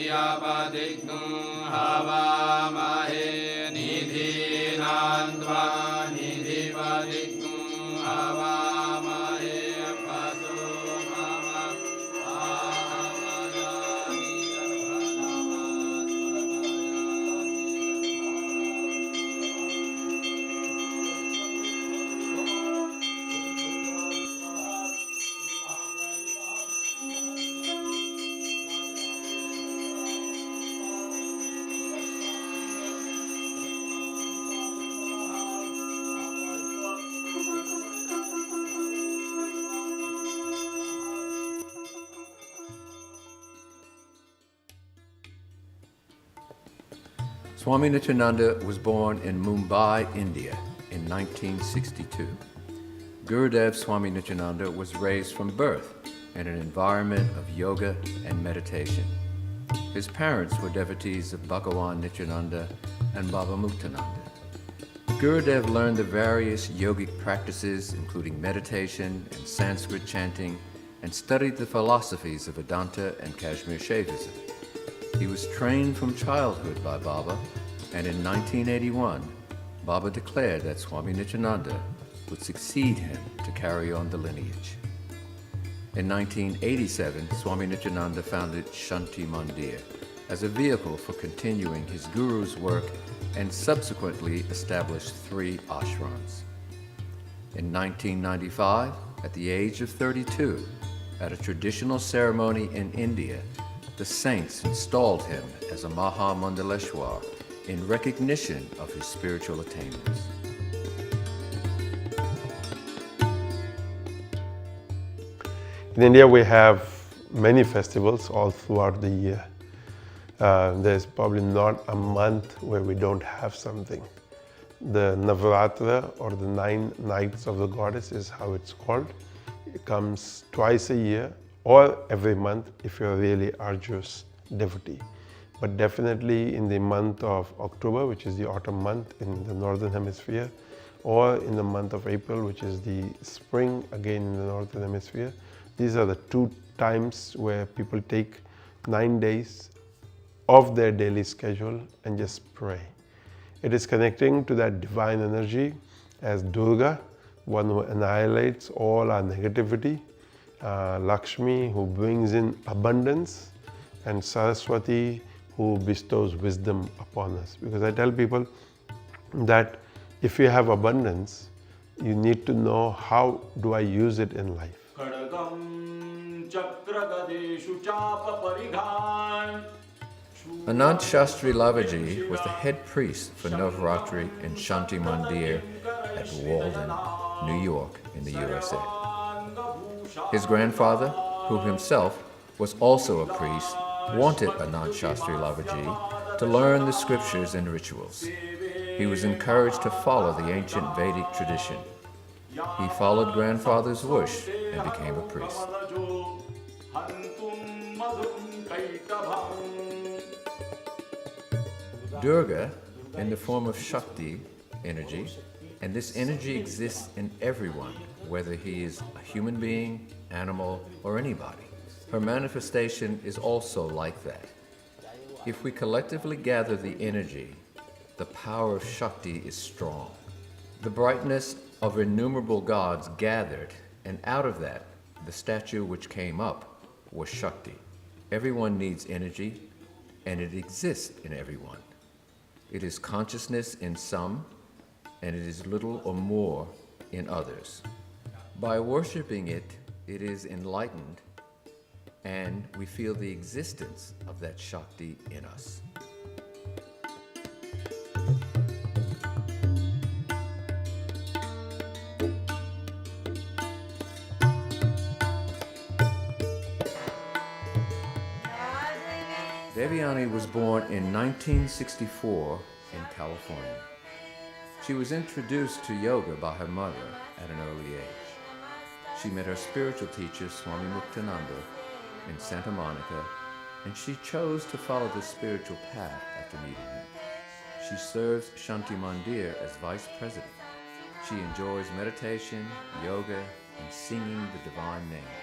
Yapadignu Havamahe Nidhi Nandva Nidhi Padignu Havamahe Paso Mama Swami Nityananda was born in Mumbai, India in 1962. Gurudev Swami Nityananda was raised from birth in an environment of yoga and meditation. His parents were devotees of Bhagawan Nityananda and Baba Muktananda. Gurudev learned the various yogic practices, including meditation and Sanskrit chanting, and studied the philosophies of Vedanta and Kashmir Shaivism. He was trained from childhood by Baba, and in 1981, Baba declared that Swami Nityananda would succeed him to carry on the lineage. In 1987, Swami Nityananda founded Shanti Mandir as a vehicle for continuing his guru's work and subsequently established 3 ashrams. In 1995, at the age of 32, at a traditional ceremony in India, the saints installed him as a Maha Mandaleshwar in recognition of his spiritual attainments. In India, we have many festivals all throughout the year. There's probably not a month where we don't have something. The Navratri, or the 9 nights of the goddess, is how it's called. It comes twice a year or every month if you're a really arduous devotee. But definitely in the month of October, which is the autumn month in the northern hemisphere, or in the month of April, which is the spring again in the northern hemisphere. These are the 2 times where people take 9 days of their daily schedule and just pray. It is connecting to that divine energy as Durga, one who annihilates all our negativity, Lakshmi, who brings in abundance, and Saraswati, who bestows wisdom upon us. Because I tell people that if you have abundance, you need to know how do I use it in life. Anant Shastri Laverji was the head priest for Navratri in Shanti Mandir at Walden, New York in the USA. His grandfather, who himself was also a priest, wanted Anant Shastri Laverji to learn the scriptures and rituals. He was encouraged to follow the ancient Vedic tradition. He followed grandfather's wish and became a priest. Durga, in the form of Shakti energy, and this energy exists in everyone, whether he is a human being, animal, or anybody. Her manifestation is also like that. If we collectively gather the energy, the power of Shakti is strong. The brightness of innumerable gods gathered, and out of that, the statue which came up was Shakti. Everyone needs energy, and it exists in everyone. It is consciousness in some, and it is little or more in others. By worshiping it, it is enlightened, and we feel the existence of that Shakti in us. Devayani was born in 1964 in California. She was introduced to yoga by her mother at an early age. She met her spiritual teacher, Swami Muktananda, in Santa Monica, and she chose to follow the spiritual path after meeting him. She serves Shanti Mandir as vice president. She enjoys meditation, yoga, and singing the divine name.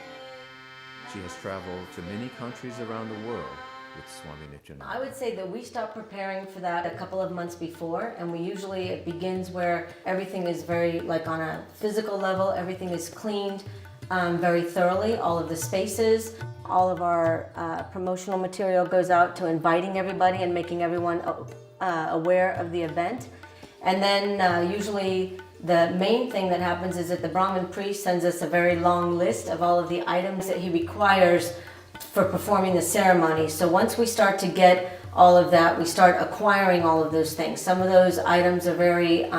She has traveled to many countries around the world with Swami Nityananda? I would say that we start preparing for that a couple of months before, and it begins where everything is very, like on a physical level, everything is cleaned very thoroughly, all of the spaces. All of our promotional material goes out to inviting everybody and making everyone aware of the event. And then usually the main thing that happens is that the Brahmin priest sends us a very long list of all of the items that he requires for performing the ceremony. So once we start to get all of that, we start acquiring all of those things. Some of those items are very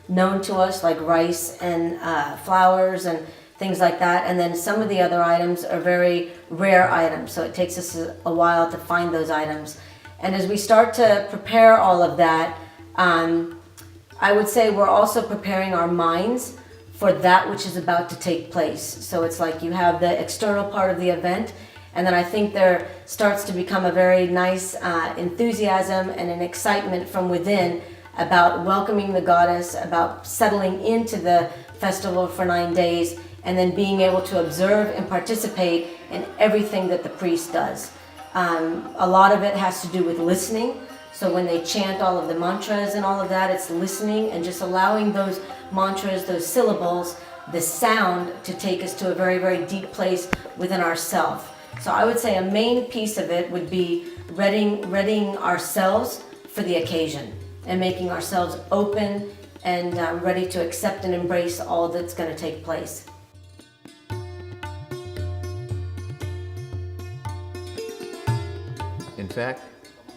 known to us, like rice and flowers and things like that. And then some of the other items are very rare items, so it takes us a while to find those items. And as we start to prepare all of that, I would say we're also preparing our minds for that which is about to take place. So it's like you have the external part of the event, and then I think there starts to become a very nice enthusiasm and an excitement from within about welcoming the goddess, about settling into the festival for 9 days, and then being able to observe and participate in everything that the priest does. A lot of it has to do with listening. So when they chant all of the mantras and all of that, it's listening and just allowing those mantras, those syllables, the sound to take us to a very, very deep place within ourselves. So I would say a main piece of it would be readying ourselves for the occasion and making ourselves open and ready to accept and embrace all that's going to take place. In fact,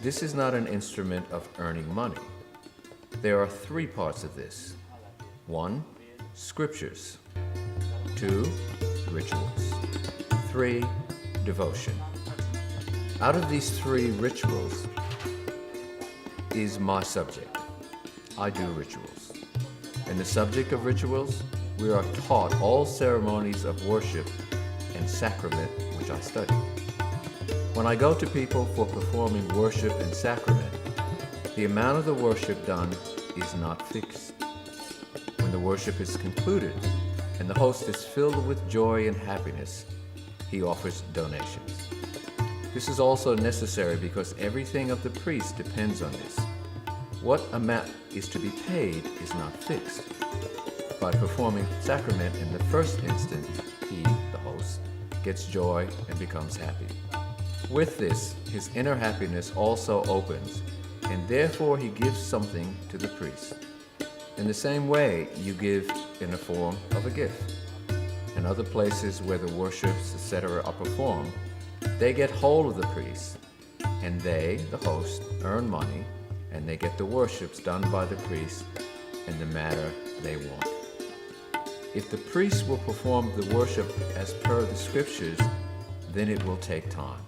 this is not an instrument of earning money. There are 3 parts of this. 1, scriptures. 2, rituals. 3, devotion. Out of these 3 rituals is my subject. I do rituals. In the subject of rituals, we are taught all ceremonies of worship and sacrament which I study. When I go to people for performing worship and sacrament, the amount of the worship done is not fixed. When the worship is concluded and the host is filled with joy and happiness, he offers donations. This is also necessary because everything of the priest depends on this. What amount is to be paid is not fixed. By performing sacrament in the first instant, he, the host, gets joy and becomes happy. With this, his inner happiness also opens, and therefore he gives something to the priest. In the same way, you give in the form of a gift. In other places where the worships, etc., are performed, they get hold of the priest, and they, the host, earn money, and they get the worships done by the priest in the manner they want. If the priest will perform the worship as per the scriptures, then it will take time.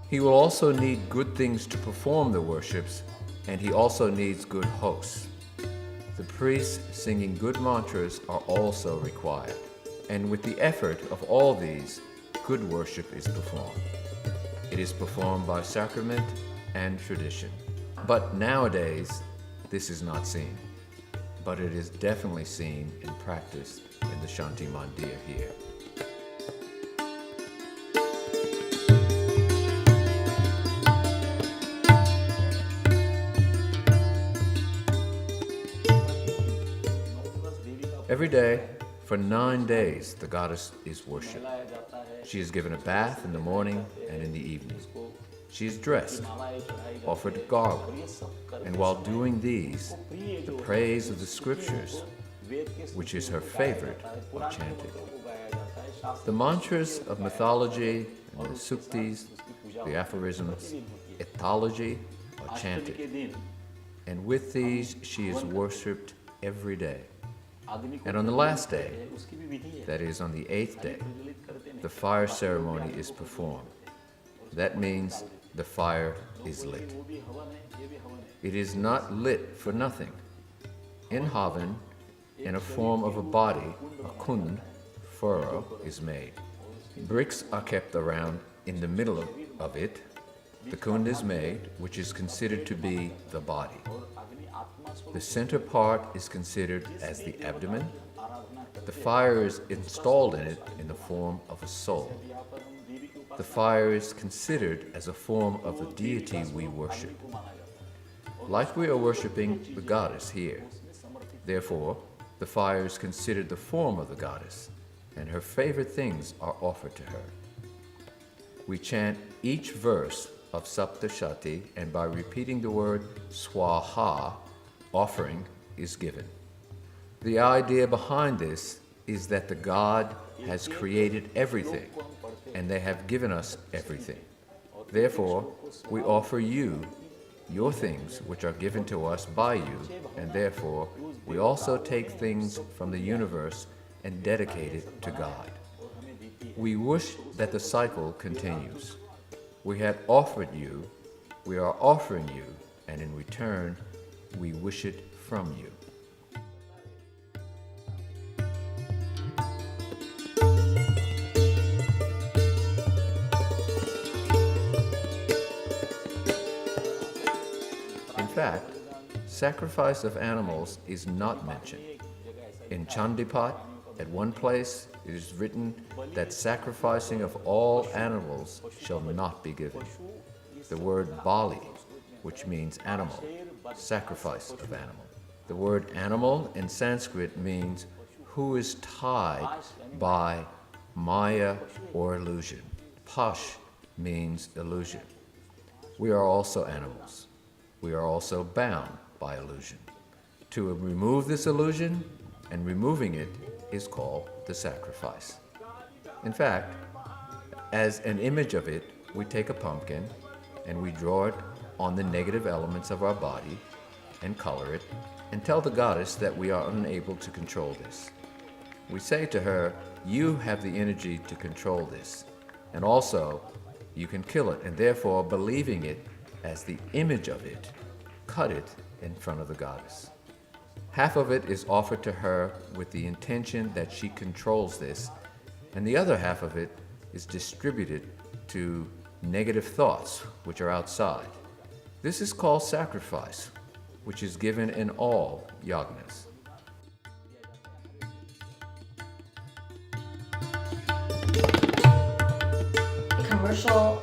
He will also need good things to perform the worships, and he also needs good hosts. The priests singing good mantras are also required, and with the effort of all these, good worship is performed. It is performed by sacrament and tradition. But nowadays, this is not seen, but it is definitely seen and practiced in the Shanti Mandir here. Every day, for 9 days, the goddess is worshipped. She is given a bath in the morning and in the evening. She is dressed, offered garland, and while doing these, the praise of the scriptures, which is her favorite, are chanted. The mantras of mythology and the suktis, the aphorisms, ethology are chanted, and with these she is worshipped every day. And on the last day, that is on the 8th day, the fire ceremony is performed. That means the fire is lit. It is not lit for nothing. In Havan, in a form of a body, a kund, furrow, is made. Bricks are kept around in the middle of it. The kund is made, which is considered to be the body. The center part is considered as the abdomen. The fire is installed in it in the form of a soul. the fire is considered as a form of the deity we worship. Like we are worshiping the goddess here. Therefore, the fire is considered the form of the goddess, and her favorite things are offered to her. We chant each verse of Saptashati, and by repeating the word Swaha, offering is given. The idea behind this is that the God has created everything, and they have given us everything. Therefore, we offer you your things which are given to us by you, and therefore we also take things from the universe and dedicate it to God. We wish that the cycle continues. We had offered you, we are offering you, and in return, we wish it from you. In fact, sacrifice of animals is not mentioned. In Chandipat, at one place, it is written that sacrificing of all animals shall not be given. The word Bali, which means animal, sacrifice of animal. The word animal in Sanskrit means who is tied by Maya or illusion. Pash means illusion. We are also animals. We are also bound by illusion. To remove this illusion, and removing it is called the sacrifice. In fact, as an image of it, we take a pumpkin and we draw it on the negative elements of our body and color it and tell the goddess that we are unable to control this. We say to her, you have the energy to control this, and also you can kill it, and therefore believing it as the image of it, cut it in front of the goddess. Half of it is offered to her with the intention that she controls this, and the other half of it is distributed to negative thoughts which are outside. This is called sacrifice, which is given in all yagnas. Commercial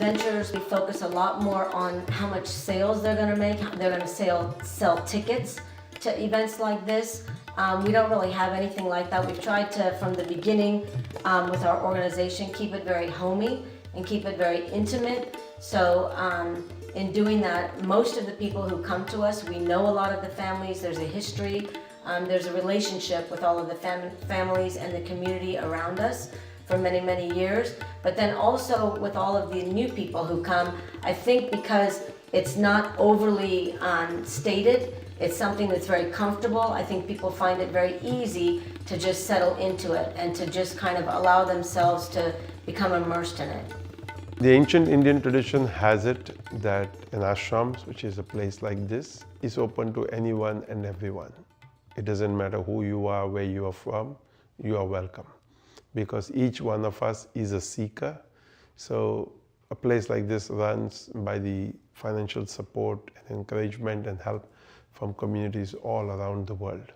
ventures, we focus a lot more on how much sales they're going to make. They're going to sell tickets to events like this. We don't really have anything like that. We've tried to, from the beginning with our organization, keep it very homey and keep it very intimate. So in doing that, most of the people who come to us, we know a lot of the families. There's a history. There's a relationship with all of the families and the community around us for many, many years. But then also with all of the new people who come, I think because it's not overly stated, it's something that's very comfortable. I think people find it very easy to just settle into it and to just kind of allow themselves to become immersed in it. The ancient Indian tradition has it that an ashram, which is a place like this, is open to anyone and everyone. It doesn't matter who you are, where you are from, you are welcome. Because each one of us is a seeker. So a place like this runs by the financial support and encouragement and help from communities all around the world.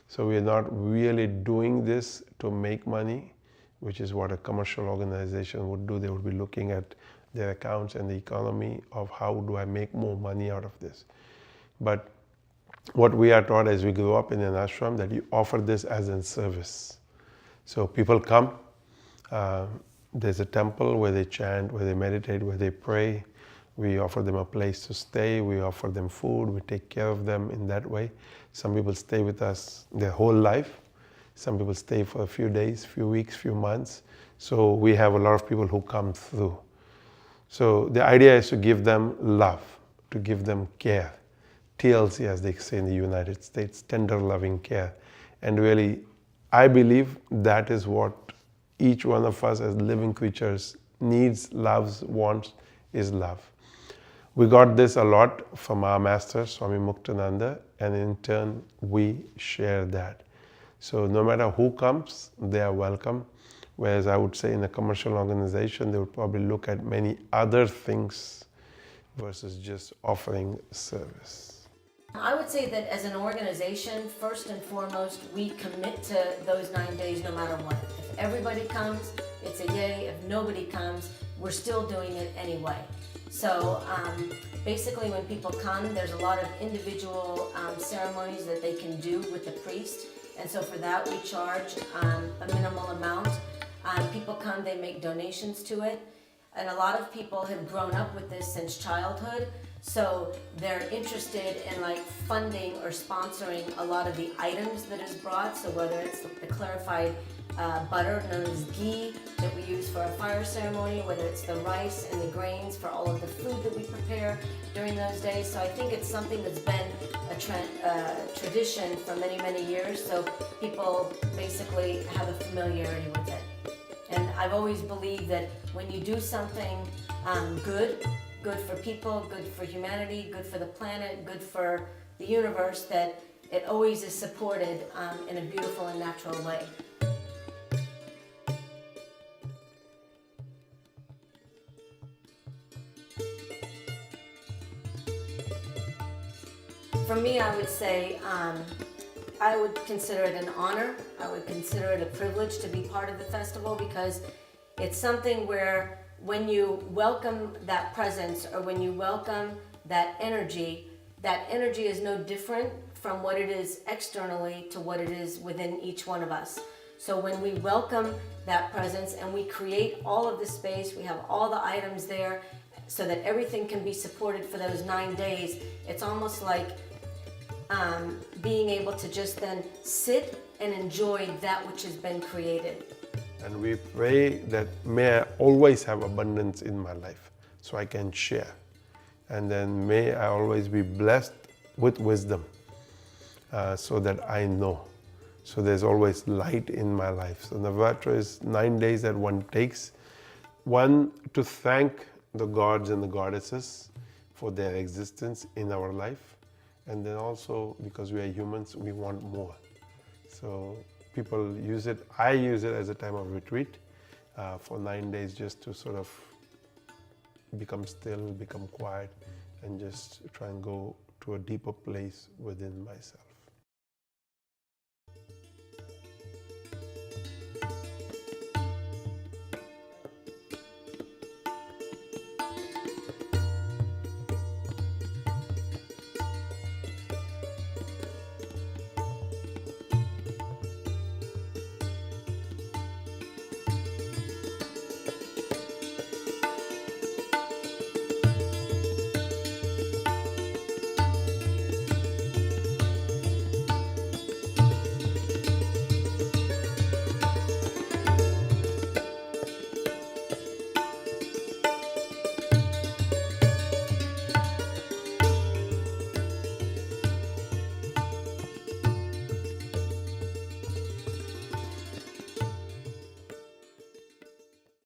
So we are not really doing this to make money, which is what a commercial organization would do. They would be looking at their accounts and the economy of how do I make more money out of this. But what we are taught as we grow up in an ashram, that you offer this as a service. So people come, there's a temple where they chant, where they meditate, where they pray. We offer them a place to stay, we offer them food, we take care of them in that way. Some people stay with us their whole life. Some people stay for a few days, few weeks, few months. So we have a lot of people who come through. So the idea is to give them love, to give them care. TLC, as they say in the United States, tender loving care. And really, I believe that is what each one of us as living creatures needs, loves, wants, is love. We got this a lot from our master, Swami Muktananda, and in turn, we share that. So no matter who comes, they are welcome. Whereas I would say in a commercial organization, they would probably look at many other things versus just offering service. I would say that as an organization, first and foremost, we commit to those 9 days no matter what. If everybody comes, it's a yay. If nobody comes, we're still doing it anyway. So basically when people come, there's a lot of individual ceremonies that they can do with the priest. And so for that we charge a minimal amount. People come, they make donations to it. And a lot of people have grown up with this since childhood. So they're interested in like funding or sponsoring a lot of the items that is brought. So whether it's the clarified butter known as ghee that we use for a fire ceremony, whether it's the rice and the grains for all of the food that we prepare during those days. So I think it's something that's been a tradition for many, many years. So people basically have a familiarity with it. And I've always believed that when you do something good for people, good for humanity, good for the planet, good for the universe, that it always is supported in a beautiful and natural way. For me, I would say I would consider it an honor. I would consider it a privilege to be part of the festival, because it's something where when you welcome that presence or when you welcome that energy is no different from what it is externally to what it is within each one of us. So when we welcome that presence and we create all of the space, we have all the items there so that everything can be supported for those 9 days, it's almost like being able to just then sit and enjoy that which has been created. And we pray that may I always have abundance in my life so I can share. And then may I always be blessed with wisdom so that I know. So there's always light in my life. So Navratri is 9 days that one takes. One, to thank the gods and the goddesses for their existence in our life. And then also, because we are humans, we want more. So people use it, I use it as a time of retreat for 9 days, just to sort of become still, become quiet, and just try and go to a deeper place within myself.